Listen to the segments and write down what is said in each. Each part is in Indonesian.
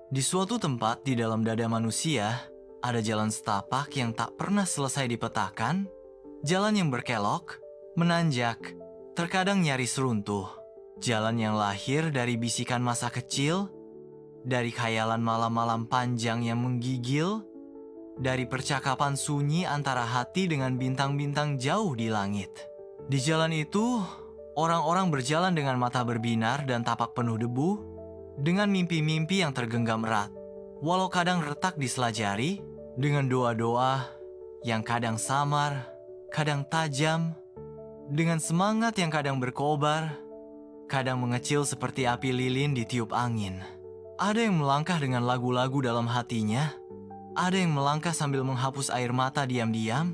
Di suatu tempat di dalam dada manusia, ada jalan setapak yang tak pernah selesai dipetakan, jalan yang berkelok, menanjak, terkadang nyaris runtuh. Jalan yang lahir dari bisikan masa kecil, dari khayalan malam-malam panjang yang menggigil, dari percakapan sunyi antara hati dengan bintang-bintang jauh di langit. Di jalan itu, orang-orang berjalan dengan mata berbinar dan tapak penuh debu, dengan mimpi-mimpi yang tergenggam erat. Walau kadang retak di sela jari, dengan doa-doa yang kadang samar, kadang tajam, dengan semangat yang kadang berkobar, kadang mengecil seperti api lilin ditiup angin. Ada yang melangkah dengan lagu-lagu dalam hatinya, ada yang melangkah sambil menghapus air mata diam-diam,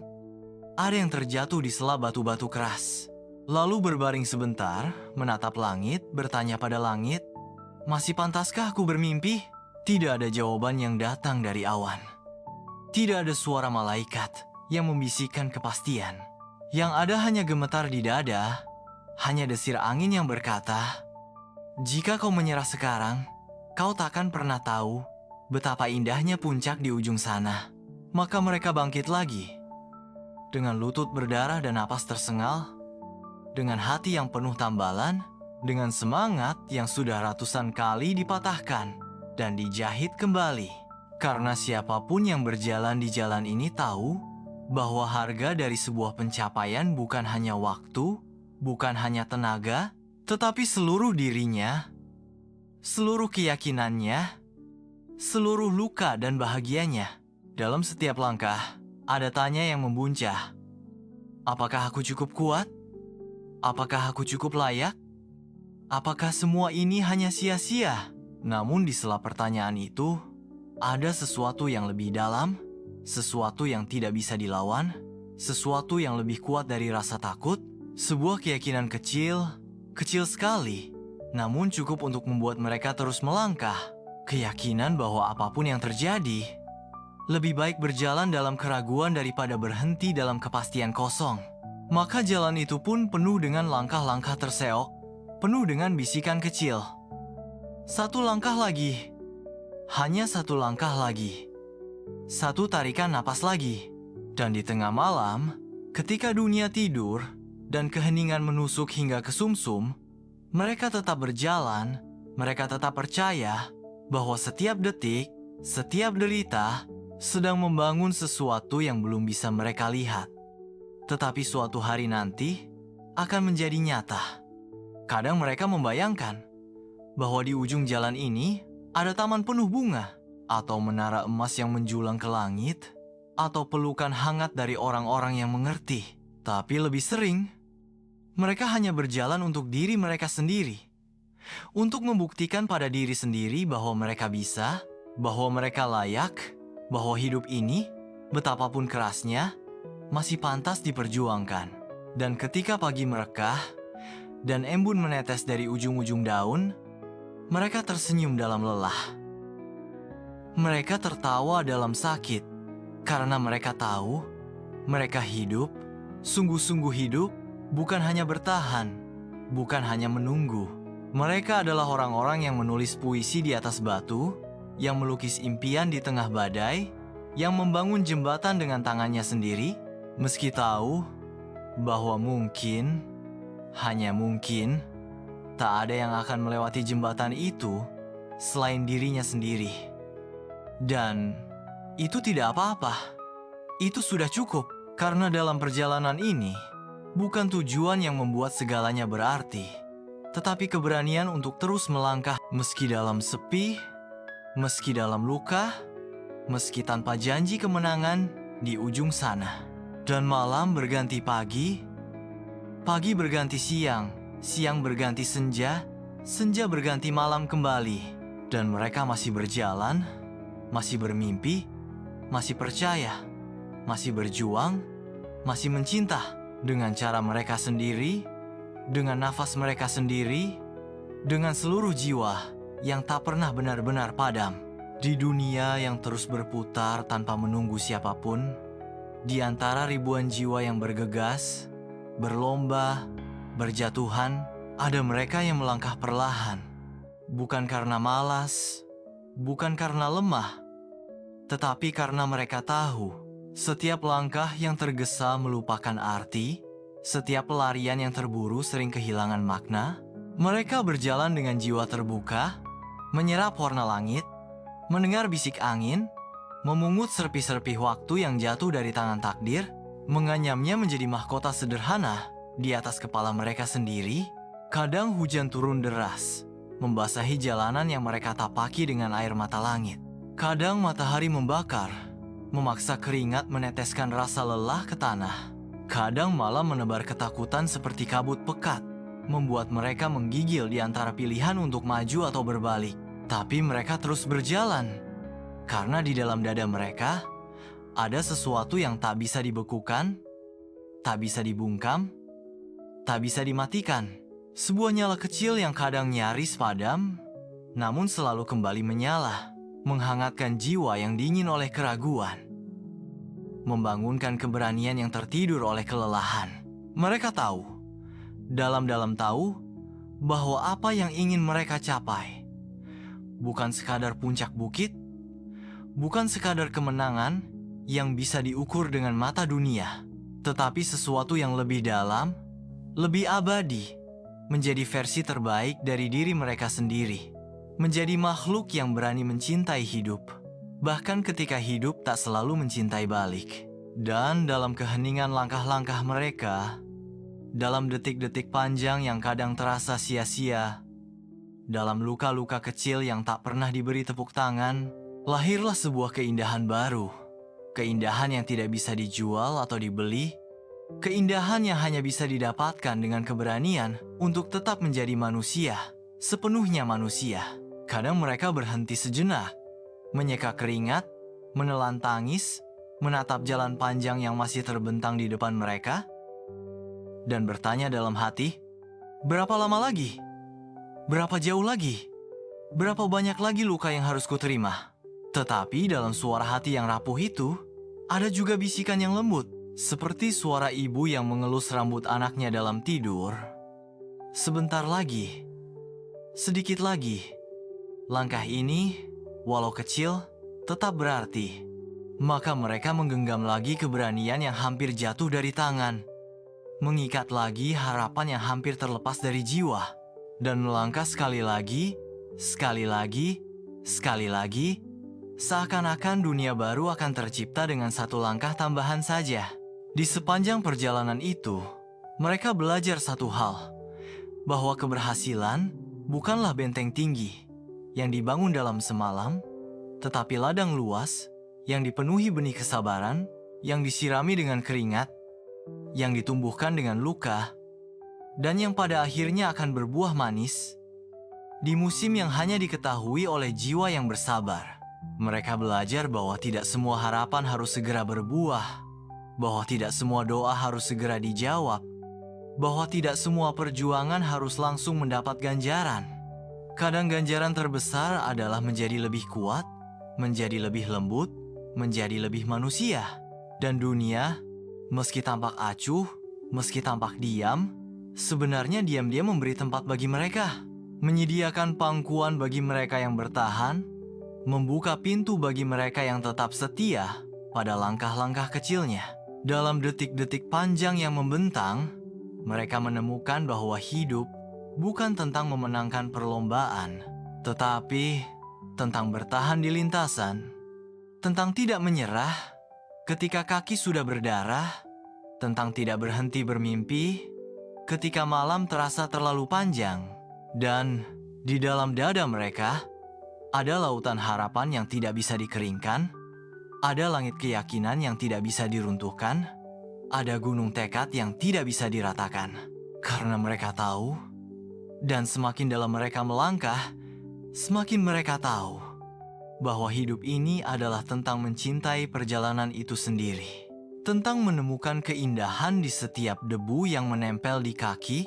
ada yang terjatuh di sela batu-batu keras. Lalu berbaring sebentar, menatap langit, bertanya pada langit, "Masih pantaskah aku bermimpi?" Tidak ada jawaban yang datang dari awan. Tidak ada suara malaikat yang membisikkan kepastian. Yang ada hanya gemetar di dada, hanya desir angin yang berkata, "Jika kau menyerah sekarang, kau takkan pernah tahu betapa indahnya puncak di ujung sana." Maka mereka bangkit lagi. Dengan lutut berdarah dan napas tersengal, dengan hati yang penuh tambalan, dengan semangat yang sudah ratusan kali dipatahkan dan dijahit kembali. Karena siapapun yang berjalan di jalan ini tahu bahwa harga dari sebuah pencapaian bukan hanya waktu, bukan hanya tenaga, tetapi seluruh dirinya, seluruh keyakinannya, seluruh luka dan bahagianya. Dalam setiap langkah, ada tanya yang membuncah. Apakah aku cukup kuat? Apakah aku cukup layak? Apakah semua ini hanya sia-sia? Namun di sela pertanyaan itu, ada sesuatu yang lebih dalam, sesuatu yang tidak bisa dilawan, sesuatu yang lebih kuat dari rasa takut, sebuah keyakinan kecil, kecil sekali, namun cukup untuk membuat mereka terus melangkah. Keyakinan bahwa apapun yang terjadi, lebih baik berjalan dalam keraguan daripada berhenti dalam kepastian kosong. Maka jalan itu pun penuh dengan langkah-langkah terseok, penuh dengan bisikan kecil. Satu langkah lagi, hanya satu langkah lagi, satu tarikan napas lagi. Dan di tengah malam, ketika dunia tidur dan keheningan menusuk hingga ke sumsum, mereka tetap berjalan, mereka tetap percaya bahwa setiap detik, setiap derita sedang membangun sesuatu yang belum bisa mereka lihat. Tetapi suatu hari nanti akan menjadi nyata. Kadang mereka membayangkan bahwa di ujung jalan ini ada taman penuh bunga, atau menara emas yang menjulang ke langit, atau pelukan hangat dari orang-orang yang mengerti. Tapi lebih sering, mereka hanya berjalan untuk diri mereka sendiri, untuk membuktikan pada diri sendiri bahwa mereka bisa, bahwa mereka layak, bahwa hidup ini, betapapun kerasnya, masih pantas diperjuangkan. Dan ketika pagi merekah, dan embun menetes dari ujung-ujung daun, mereka tersenyum dalam lelah. Mereka tertawa dalam sakit, karena mereka tahu, mereka hidup, sungguh-sungguh hidup, bukan hanya bertahan, bukan hanya menunggu. Mereka adalah orang-orang yang menulis puisi di atas batu, yang melukis impian di tengah badai, yang membangun jembatan dengan tangannya sendiri, meski tahu bahwa mungkin, hanya mungkin, tak ada yang akan melewati jembatan itu selain dirinya sendiri. Dan itu tidak apa-apa. Itu sudah cukup, karena dalam perjalanan ini bukan tujuan yang membuat segalanya berarti, tetapi keberanian untuk terus melangkah meski dalam sepi, meski dalam luka, meski tanpa janji kemenangan di ujung sana. Dan malam berganti pagi, pagi berganti siang, siang berganti senja, senja berganti malam kembali. Dan mereka masih berjalan, masih bermimpi, masih percaya, masih berjuang, masih mencinta dengan cara mereka sendiri, dengan nafas mereka sendiri, dengan seluruh jiwa yang tak pernah benar-benar padam. Di dunia yang terus berputar tanpa menunggu siapapun, di antara ribuan jiwa yang bergegas, berlomba, berjatuhan, ada mereka yang melangkah perlahan. Bukan karena malas, bukan karena lemah, tetapi karena mereka tahu setiap langkah yang tergesa melupakan arti, setiap pelarian yang terburu sering kehilangan makna. Mereka berjalan dengan jiwa terbuka, menyerap warna langit, mendengar bisik angin, memungut serpi-serpi waktu yang jatuh dari tangan takdir, menganyamnya menjadi mahkota sederhana di atas kepala mereka sendiri. Kadang hujan turun deras, membasahi jalanan yang mereka tapaki dengan air mata langit. Kadang matahari membakar, memaksa keringat meneteskan rasa lelah ke tanah. Kadang malam menebar ketakutan seperti kabut pekat, membuat mereka menggigil di antara pilihan untuk maju atau berbalik. Tapi mereka terus berjalan, karena di dalam dada mereka ada sesuatu yang tak bisa dibekukan, tak bisa dibungkam, tak bisa dimatikan. Sebuah nyala kecil yang kadang nyaris padam, namun selalu kembali menyala, menghangatkan jiwa yang dingin oleh keraguan, membangunkan keberanian yang tertidur oleh kelelahan. Mereka tahu, dalam-dalam tahu, bahwa apa yang ingin mereka capai bukan sekadar puncak bukit, bukan sekadar kemenangan yang bisa diukur dengan mata dunia, tetapi sesuatu yang lebih dalam, lebih abadi, menjadi versi terbaik dari diri mereka sendiri, menjadi makhluk yang berani mencintai hidup, bahkan ketika hidup tak selalu mencintai balik. Dan dalam keheningan langkah-langkah mereka, dalam detik-detik panjang yang kadang terasa sia-sia, dalam luka-luka kecil yang tak pernah diberi tepuk tangan, lahirlah sebuah keindahan baru. Keindahan yang tidak bisa dijual atau dibeli, keindahan yang hanya bisa didapatkan dengan keberanian untuk tetap menjadi manusia, sepenuhnya manusia. Kadang mereka berhenti sejenak, menyeka keringat, menelan tangis, menatap jalan panjang yang masih terbentang di depan mereka, dan bertanya dalam hati, berapa lama lagi? Berapa jauh lagi? Berapa banyak lagi luka yang harus kuterima? Tetapi dalam suara hati yang rapuh itu, ada juga bisikan yang lembut, seperti suara ibu yang mengelus rambut anaknya dalam tidur. Sebentar lagi, sedikit lagi. Langkah ini, walau kecil, tetap berarti. Maka mereka menggenggam lagi keberanian yang hampir jatuh dari tangan, mengikat lagi harapan yang hampir terlepas dari jiwa, dan melangkah sekali lagi, sekali lagi, sekali lagi, seakan-akan dunia baru akan tercipta dengan satu langkah tambahan saja. Di sepanjang perjalanan itu, mereka belajar satu hal, bahwa keberhasilan bukanlah benteng tinggi yang dibangun dalam semalam, tetapi ladang luas yang dipenuhi benih kesabaran, yang disirami dengan keringat, yang ditumbuhkan dengan luka, dan yang pada akhirnya akan berbuah manis di musim yang hanya diketahui oleh jiwa yang bersabar. Mereka belajar bahwa tidak semua harapan harus segera berbuah, bahwa tidak semua doa harus segera dijawab, bahwa tidak semua perjuangan harus langsung mendapat ganjaran. Kadang ganjaran terbesar adalah menjadi lebih kuat, menjadi lebih lembut, menjadi lebih manusia. Dan dunia, meski tampak acuh, meski tampak diam, sebenarnya diam-diam memberi tempat bagi mereka, menyediakan pangkuan bagi mereka yang bertahan, membuka pintu bagi mereka yang tetap setia pada langkah-langkah kecilnya. Dalam detik-detik panjang yang membentang, mereka menemukan bahwa hidup bukan tentang memenangkan perlombaan, tetapi tentang bertahan di lintasan, tentang tidak menyerah ketika kaki sudah berdarah, tentang tidak berhenti bermimpi ketika malam terasa terlalu panjang. Dan di dalam dada mereka ada lautan harapan yang tidak bisa dikeringkan, ada langit keyakinan yang tidak bisa diruntuhkan, ada gunung tekad yang tidak bisa diratakan. Karena mereka tahu, dan semakin dalam mereka melangkah, semakin mereka tahu bahwa hidup ini adalah tentang mencintai perjalanan itu sendiri. Tentang menemukan keindahan di setiap debu yang menempel di kaki,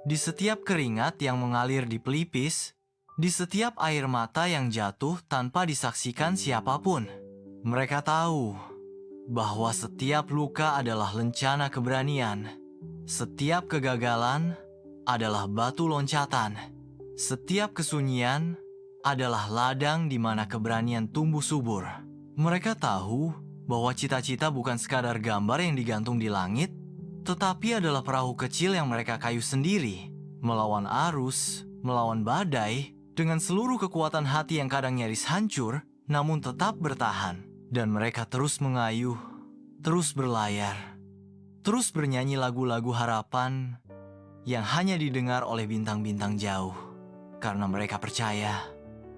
di setiap keringat yang mengalir di pelipis, di setiap air mata yang jatuh tanpa disaksikan siapapun. Mereka tahu bahwa setiap luka adalah lencana keberanian, setiap kegagalan adalah batu loncatan, setiap kesunyian adalah ladang di mana keberanian tumbuh subur. Mereka tahu bahwa cita-cita bukan sekadar gambar yang digantung di langit, tetapi adalah perahu kecil yang mereka kayu sendiri, melawan arus, melawan badai, dengan seluruh kekuatan hati yang kadang nyaris hancur, namun tetap bertahan. Dan mereka terus mengayuh, terus berlayar, terus bernyanyi lagu-lagu harapan yang hanya didengar oleh bintang-bintang jauh. Karena mereka percaya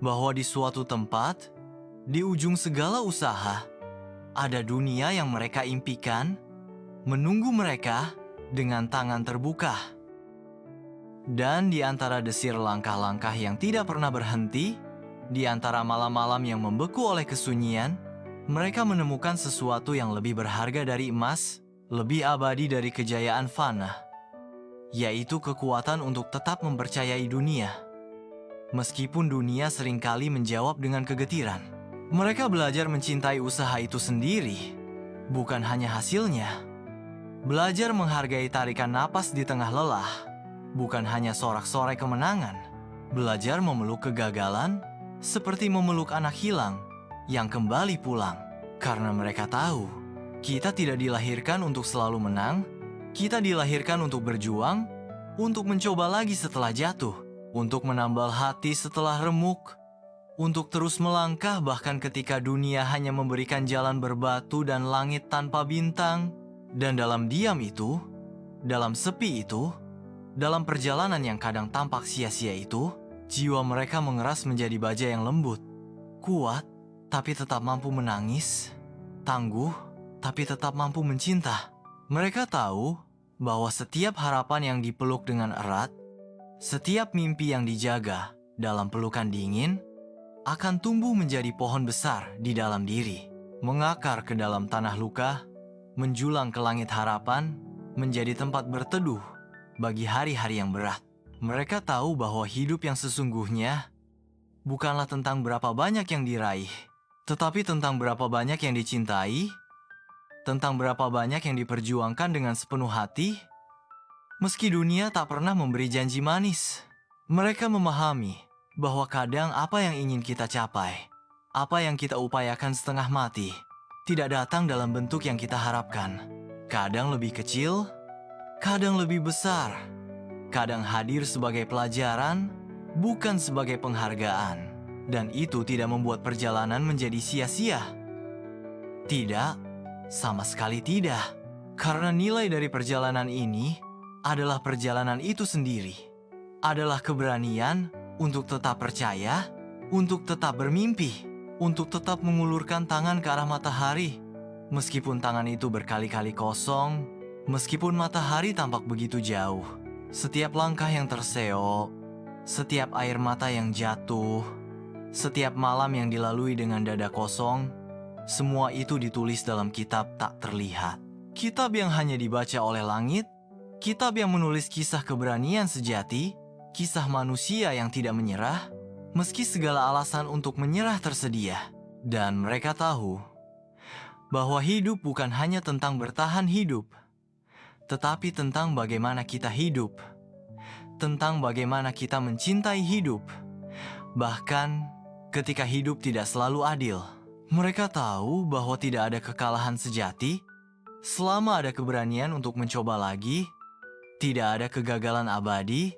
bahwa di suatu tempat, di ujung segala usaha, ada dunia yang mereka impikan, menunggu mereka dengan tangan terbuka. Dan di antara desir langkah-langkah yang tidak pernah berhenti, di antara malam-malam yang membeku oleh kesunyian, mereka menemukan sesuatu yang lebih berharga dari emas, lebih abadi dari kejayaan fana, yaitu kekuatan untuk tetap mempercayai dunia. Meskipun dunia seringkali menjawab dengan kegetiran, mereka belajar mencintai usaha itu sendiri, bukan hanya hasilnya. Belajar menghargai tarikan napas di tengah lelah, bukan hanya sorak-sorai kemenangan. Belajar memeluk kegagalan seperti memeluk anak hilang yang kembali pulang. Karena mereka tahu, kita tidak dilahirkan untuk selalu menang, kita dilahirkan untuk berjuang, untuk mencoba lagi setelah jatuh, untuk menambal hati setelah remuk, untuk terus melangkah bahkan ketika dunia hanya memberikan jalan berbatu dan langit tanpa bintang. Dan dalam diam itu, dalam sepi itu, dalam perjalanan yang kadang tampak sia-sia itu, jiwa mereka mengeras menjadi baja yang lembut, kuat, tapi tetap mampu menangis, tangguh, tapi tetap mampu mencinta. Mereka tahu bahwa setiap harapan yang dipeluk dengan erat, setiap mimpi yang dijaga dalam pelukan dingin, akan tumbuh menjadi pohon besar di dalam diri, mengakar ke dalam tanah luka, menjulang ke langit harapan, menjadi tempat berteduh bagi hari-hari yang berat. Mereka tahu bahwa hidup yang sesungguhnya bukanlah tentang berapa banyak yang diraih, tetapi tentang berapa banyak yang dicintai, tentang berapa banyak yang diperjuangkan dengan sepenuh hati. Meski dunia tak pernah memberi janji manis, mereka memahami bahwa kadang apa yang ingin kita capai, apa yang kita upayakan setengah mati, tidak datang dalam bentuk yang kita harapkan. Kadang lebih kecil, kadang lebih besar, kadang hadir sebagai pelajaran, bukan sebagai penghargaan. Dan itu tidak membuat perjalanan menjadi sia-sia. Tidak, sama sekali tidak. Karena nilai dari perjalanan ini adalah perjalanan itu sendiri. Adalah keberanian untuk tetap percaya, untuk tetap bermimpi, untuk tetap mengulurkan tangan ke arah matahari. Meskipun tangan itu berkali-kali kosong, meskipun matahari tampak begitu jauh. Setiap langkah yang terseok, setiap air mata yang jatuh, setiap malam yang dilalui dengan dada kosong, semua itu ditulis dalam kitab tak terlihat. Kitab yang hanya dibaca oleh langit, kitab yang menulis kisah keberanian sejati, kisah manusia yang tidak menyerah, meski segala alasan untuk menyerah tersedia. Dan mereka tahu bahwa hidup bukan hanya tentang bertahan hidup, tetapi tentang bagaimana kita hidup, tentang bagaimana kita mencintai hidup, bahkan ketika hidup tidak selalu adil. Mereka tahu bahwa tidak ada kekalahan sejati selama ada keberanian untuk mencoba lagi, tidak ada kegagalan abadi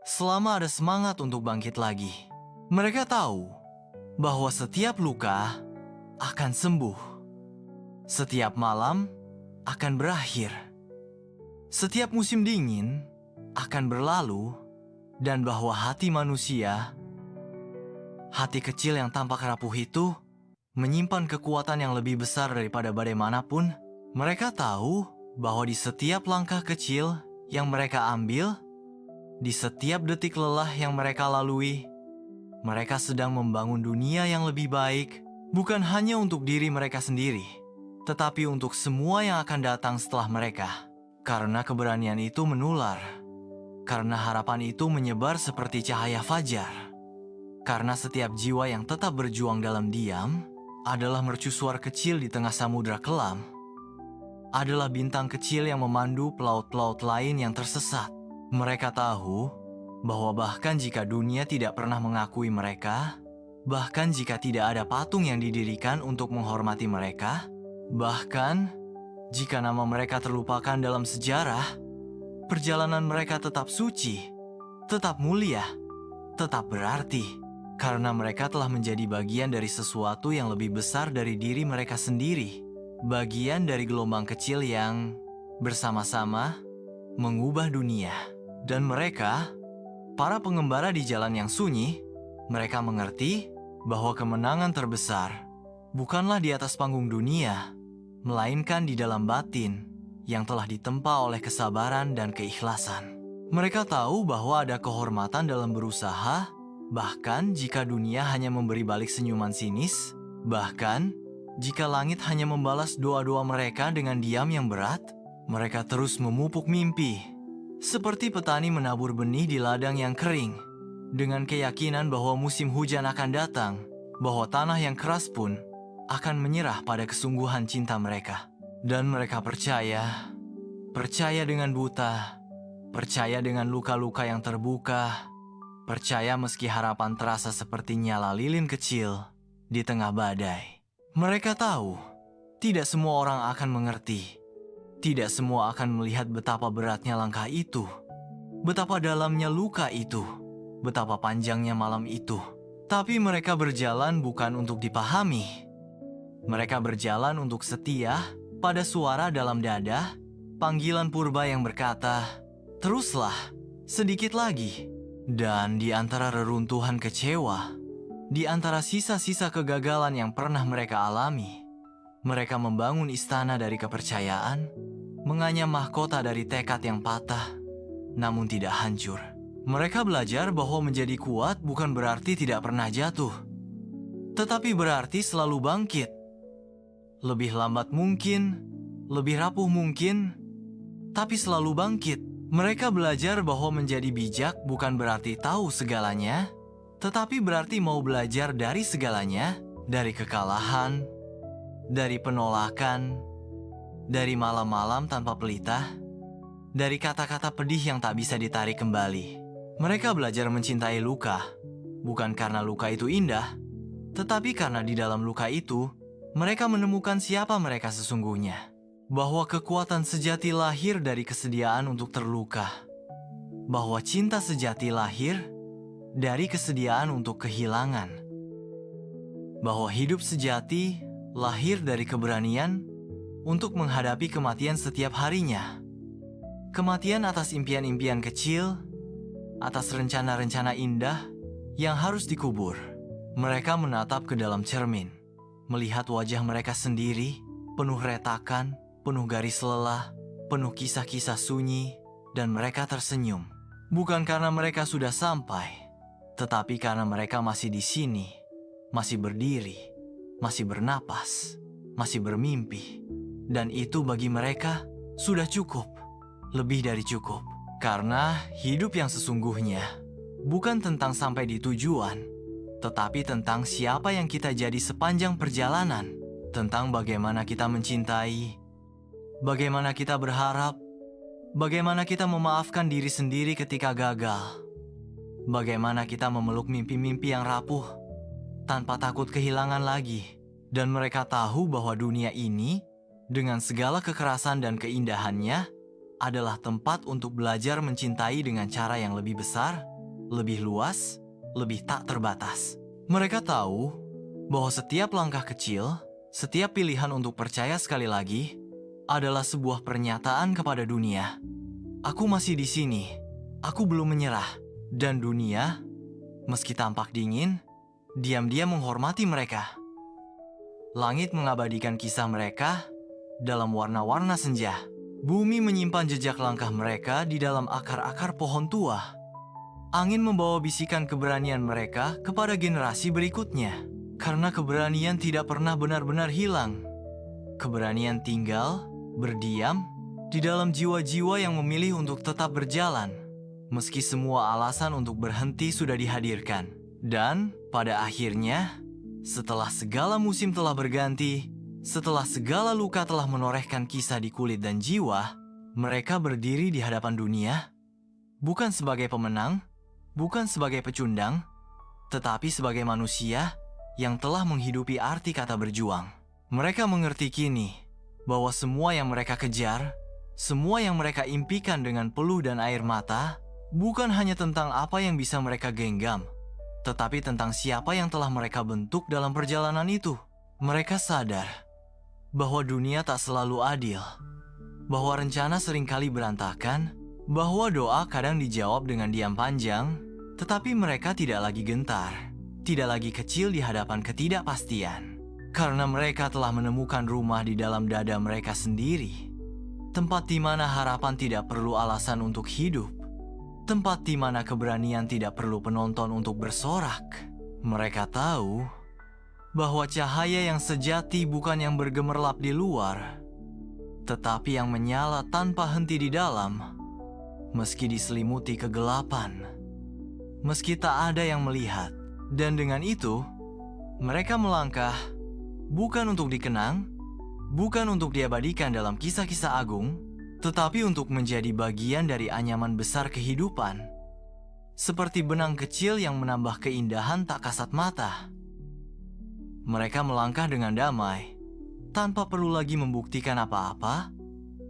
selama ada semangat untuk bangkit lagi. Mereka tahu bahwa setiap luka akan sembuh, setiap malam akan berakhir, setiap musim dingin akan berlalu, dan bahwa hati manusia, hati kecil yang tampak rapuh itu, menyimpan kekuatan yang lebih besar daripada badai manapun. Mereka tahu bahwa di setiap langkah kecil yang mereka ambil, di setiap detik lelah yang mereka lalui, mereka sedang membangun dunia yang lebih baik, bukan hanya untuk diri mereka sendiri, tetapi untuk semua yang akan datang setelah mereka. Karena keberanian itu menular, karena harapan itu menyebar seperti cahaya fajar, karena setiap jiwa yang tetap berjuang dalam diam adalah mercusuar kecil di tengah samudra kelam, adalah bintang kecil yang memandu pelaut-pelaut lain yang tersesat. Mereka tahu bahwa bahkan jika dunia tidak pernah mengakui mereka, bahkan jika tidak ada patung yang didirikan untuk menghormati mereka, bahkan jika nama mereka terlupakan dalam sejarah, perjalanan mereka tetap suci, tetap mulia, tetap berarti, karena mereka telah menjadi bagian dari sesuatu yang lebih besar dari diri mereka sendiri, bagian dari gelombang kecil yang bersama-sama mengubah dunia. Dan mereka, para pengembara di jalan yang sunyi, mereka mengerti bahwa kemenangan terbesar bukanlah di atas panggung dunia, melainkan di dalam batin yang telah ditempa oleh kesabaran dan keikhlasan. Mereka tahu bahwa ada kehormatan dalam berusaha, bahkan jika dunia hanya memberi balik senyuman sinis, bahkan jika langit hanya membalas doa-doa mereka dengan diam yang berat, mereka terus memupuk mimpi. Seperti petani menabur benih di ladang yang kering, dengan keyakinan bahwa musim hujan akan datang, bahwa tanah yang keras pun akan menyerah pada kesungguhan cinta mereka. Dan mereka percaya dengan buta, percaya dengan luka-luka yang terbuka, percaya meski harapan terasa seperti nyala lilin kecil di tengah badai. Mereka tahu, tidak semua orang akan mengerti. Tidak semua akan melihat betapa beratnya langkah itu, betapa dalamnya luka itu, betapa panjangnya malam itu. Tapi mereka berjalan bukan untuk dipahami. Mereka berjalan untuk setia pada suara dalam dada, panggilan purba yang berkata, "Teruslah, sedikit lagi." Dan di antara reruntuhan kecewa, di antara sisa-sisa kegagalan yang pernah mereka alami, mereka membangun istana dari kepercayaan, menganyam mahkota dari tekad yang patah, namun tidak hancur. Mereka belajar bahwa menjadi kuat bukan berarti tidak pernah jatuh, tetapi berarti selalu bangkit. Lebih lambat mungkin, lebih rapuh mungkin, tapi selalu bangkit. Mereka belajar bahwa menjadi bijak bukan berarti tahu segalanya, tetapi berarti mau belajar dari segalanya, dari kekalahan, dari penolakan, dari malam-malam tanpa pelita, dari kata-kata pedih yang tak bisa ditarik kembali. Mereka belajar mencintai luka, bukan karena luka itu indah, tetapi karena di dalam luka itu, mereka menemukan siapa mereka sesungguhnya. Bahwa kekuatan sejati lahir dari kesediaan untuk terluka. Bahwa cinta sejati lahir dari kesediaan untuk kehilangan. Bahwa hidup sejati lahir dari keberanian untuk menghadapi kematian setiap harinya. Kematian atas impian-impian kecil, atas rencana-rencana indah yang harus dikubur. Mereka menatap ke dalam cermin, melihat wajah mereka sendiri, penuh retakan, penuh garis lelah, penuh kisah-kisah sunyi, dan mereka tersenyum. Bukan karena mereka sudah sampai, tetapi karena mereka masih di sini, masih berdiri, masih bernapas, masih bermimpi. Dan itu bagi mereka sudah cukup, lebih dari cukup. Karena hidup yang sesungguhnya bukan tentang sampai di tujuan, tetapi tentang siapa yang kita jadi sepanjang perjalanan, tentang bagaimana kita mencintai, bagaimana kita berharap, bagaimana kita memaafkan diri sendiri ketika gagal, bagaimana kita memeluk mimpi-mimpi yang rapuh tanpa takut kehilangan lagi. Dan mereka tahu bahwa dunia ini, dengan segala kekerasan dan keindahannya, adalah tempat untuk belajar mencintai dengan cara yang lebih besar, lebih luas, lebih tak terbatas. Mereka tahu bahwa setiap langkah kecil, setiap pilihan untuk percaya sekali lagi, adalah sebuah pernyataan kepada dunia. Aku masih di sini, aku belum menyerah. Dan dunia, meski tampak dingin, diam-diam menghormati mereka. Langit mengabadikan kisah mereka dalam warna-warna senja. Bumi menyimpan jejak langkah mereka di dalam akar-akar pohon tua. Angin membawa bisikan keberanian mereka kepada generasi berikutnya. Karena keberanian tidak pernah benar-benar hilang. Keberanian tinggal, berdiam, di dalam jiwa-jiwa yang memilih untuk tetap berjalan. Meski semua alasan untuk berhenti sudah dihadirkan. Dan pada akhirnya, setelah segala musim telah berganti, setelah segala luka telah menorehkan kisah di kulit dan jiwa, mereka berdiri di hadapan dunia, bukan sebagai pemenang, bukan sebagai pecundang, tetapi sebagai manusia yang telah menghidupi arti kata berjuang. Mereka mengerti kini bahwa semua yang mereka kejar, semua yang mereka impikan dengan peluh dan air mata, bukan hanya tentang apa yang bisa mereka genggam, tetapi tentang siapa yang telah mereka bentuk dalam perjalanan itu. Mereka sadar bahwa dunia tak selalu adil, bahwa rencana seringkali berantakan, bahwa doa kadang dijawab dengan diam panjang, tetapi mereka tidak lagi gentar, tidak lagi kecil di hadapan ketidakpastian. Karena mereka telah menemukan rumah di dalam dada mereka sendiri. Tempat di mana harapan tidak perlu alasan untuk hidup. Tempat di mana keberanian tidak perlu penonton untuk bersorak. Mereka tahu bahwa cahaya yang sejati bukan yang bergemerlap di luar, tetapi yang menyala tanpa henti di dalam, meski diselimuti kegelapan, meski tak ada yang melihat. Dan dengan itu, mereka melangkah bukan untuk dikenang, bukan untuk diabadikan dalam kisah-kisah agung, tetapi untuk menjadi bagian dari anyaman besar kehidupan. Seperti benang kecil yang menambah keindahan tak kasat mata. Mereka melangkah dengan damai, tanpa perlu lagi membuktikan apa-apa,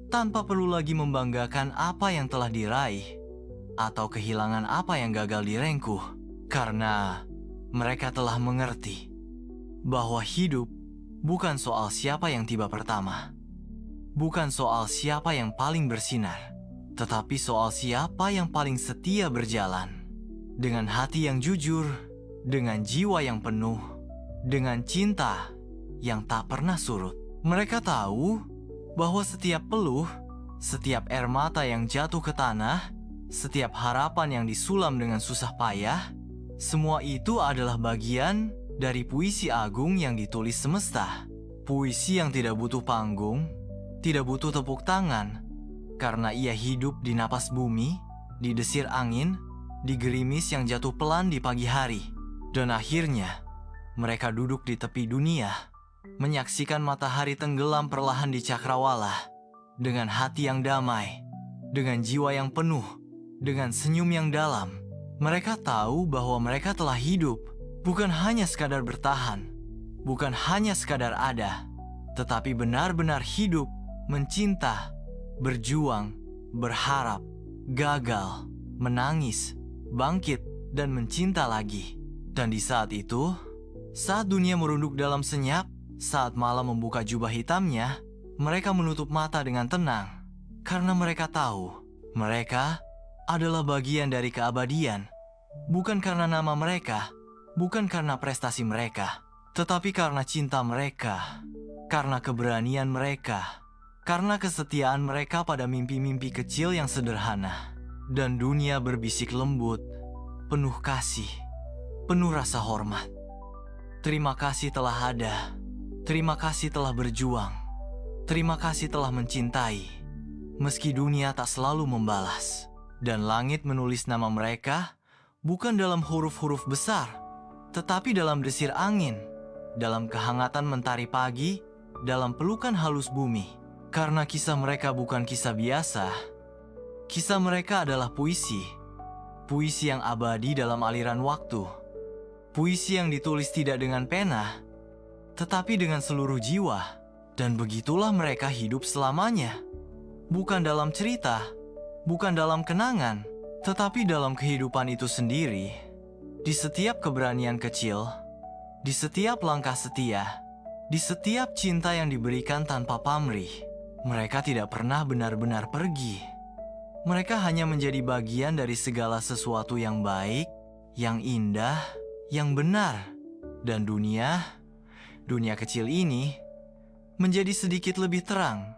tanpa perlu lagi membanggakan apa yang telah diraih, atau kehilangan apa yang gagal direngkuh, karena mereka telah mengerti bahwa hidup bukan soal siapa yang tiba pertama, bukan soal siapa yang paling bersinar, tetapi soal siapa yang paling setia berjalan. Dengan hati yang jujur, dengan jiwa yang penuh, dengan cinta yang tak pernah surut. Mereka tahu bahwa setiap peluh, setiap air mata yang jatuh ke tanah, setiap harapan yang disulam dengan susah payah, semua itu adalah bagian dari puisi agung yang ditulis semesta. Puisi yang tidak butuh panggung, tidak butuh tepuk tangan, karena ia hidup di napas bumi, di desir angin, di gerimis yang jatuh pelan di pagi hari. Dan akhirnya, mereka duduk di tepi dunia, menyaksikan matahari tenggelam perlahan di cakrawala, dengan hati yang damai, dengan jiwa yang penuh, dengan senyum yang dalam. Mereka tahu bahwa mereka telah hidup, bukan hanya sekadar bertahan, bukan hanya sekadar ada, tetapi benar-benar hidup, mencinta, berjuang, berharap, gagal, menangis, bangkit, dan mencinta lagi. Dan di saat itu, saat dunia merunduk dalam senyap, saat malam membuka jubah hitamnya, mereka menutup mata dengan tenang, karena mereka tahu mereka adalah bagian dari keabadian, bukan karena nama mereka, bukan karena prestasi mereka, tetapi karena cinta mereka, karena keberanian mereka, karena kesetiaan mereka pada mimpi-mimpi kecil yang sederhana. Dan dunia berbisik lembut, penuh kasih, penuh rasa hormat. Terima kasih telah ada, terima kasih telah berjuang, terima kasih telah mencintai, meski dunia tak selalu membalas. Dan langit menulis nama mereka bukan dalam huruf-huruf besar, tetapi dalam desir angin, dalam kehangatan mentari pagi, dalam pelukan halus bumi. Karena kisah mereka bukan kisah biasa, kisah mereka adalah puisi. Puisi yang abadi dalam aliran waktu. Puisi yang ditulis tidak dengan pena, tetapi dengan seluruh jiwa. Dan begitulah mereka hidup selamanya. Bukan dalam cerita, bukan dalam kenangan, tetapi dalam kehidupan itu sendiri. Di setiap keberanian kecil, di setiap langkah setia, di setiap cinta yang diberikan tanpa pamrih, mereka tidak pernah benar-benar pergi. Mereka hanya menjadi bagian dari segala sesuatu yang baik, yang indah, yang benar. Dan dunia kecil ini menjadi sedikit lebih terang,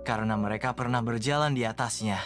karena mereka pernah berjalan di atasnya.